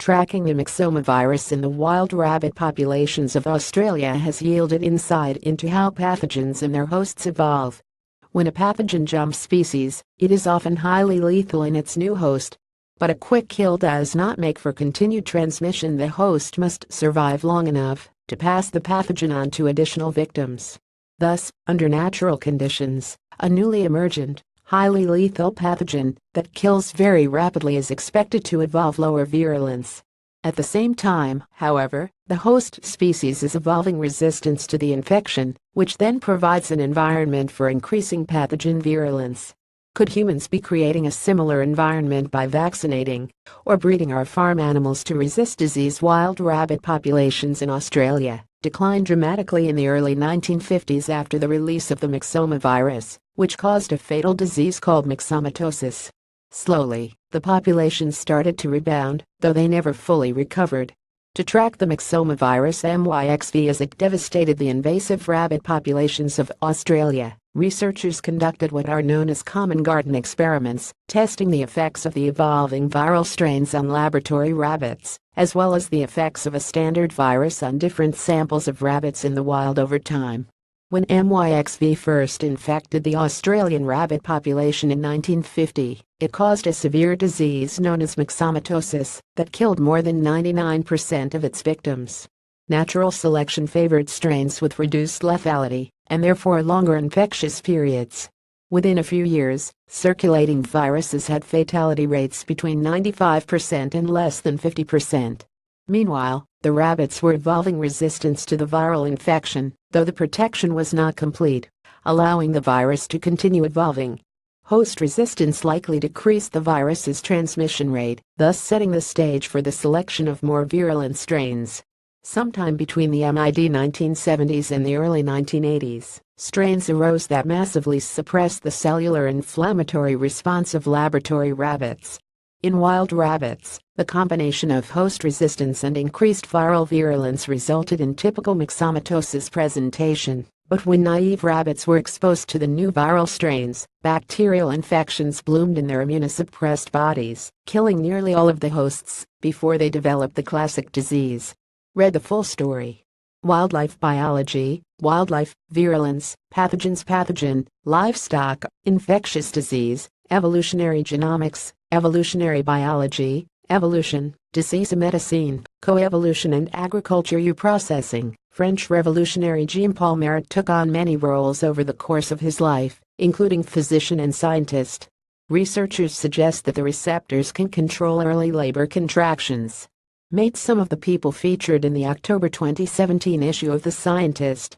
Tracking the myxoma virus in the wild rabbit populations of Australia has yielded insight into how pathogens and their hosts evolve. When a pathogen jumps species, it is often highly lethal in its new host. But a quick kill does not make for continued transmission. The host must survive long enough to pass the pathogen on to additional victims. Thus, under natural conditions, a newly emergent, highly lethal pathogen that kills very rapidly is expected to evolve lower virulence. At the same time, however, the host species is evolving resistance to the infection, which then provides an environment for increasing pathogen virulence. Could humans be creating a similar environment by vaccinating or breeding our farm animals to resist disease? Wild rabbit populations in Australia declined dramatically in the early 1950s after the release of the myxoma virus, which caused a fatal disease called myxomatosis. Slowly, the population started to rebound, though they never fully recovered. To track the myxoma virus (MYXV) as it devastated the invasive rabbit populations of Australia, researchers conducted what are known as common garden experiments, testing the effects of the evolving viral strains on laboratory rabbits, as well as the effects of a standard virus on different samples of rabbits in the wild over time. When MYXV first infected the Australian rabbit population in 1950, it caused a severe disease known as myxomatosis that killed more than 99% of its victims. Natural selection favored strains with reduced lethality, and therefore longer infectious periods. Within a few years, circulating viruses had fatality rates between 95% and less than 50%. Meanwhile, the rabbits were evolving resistance to the viral infection, though the protection was not complete, allowing the virus to continue evolving. Host resistance likely decreased the virus's transmission rate, thus setting the stage for the selection of more virulent strains. Sometime between the mid-1970s and the early 1980s, strains arose that massively suppressed the cellular inflammatory response of laboratory rabbits. In wild rabbits, the combination of host resistance and increased viral virulence resulted in typical myxomatosis presentation. But when naive rabbits were exposed to the new viral strains, bacterial infections bloomed in their immunosuppressed bodies, killing nearly all of the hosts before they developed the classic disease. Read the full story. Wildlife biology, wildlife, virulence, pathogens, pathogen, livestock, infectious disease, evolutionary genomics, evolutionary biology, evolution, disease medicine, coevolution and agriculture processing. French revolutionary Jean-Paul Marat took on many roles over the course of his life, including physician and scientist. Researchers suggest that the receptors can control early labor contractions. Meet some of the people featured in the October 2017 issue of The Scientist.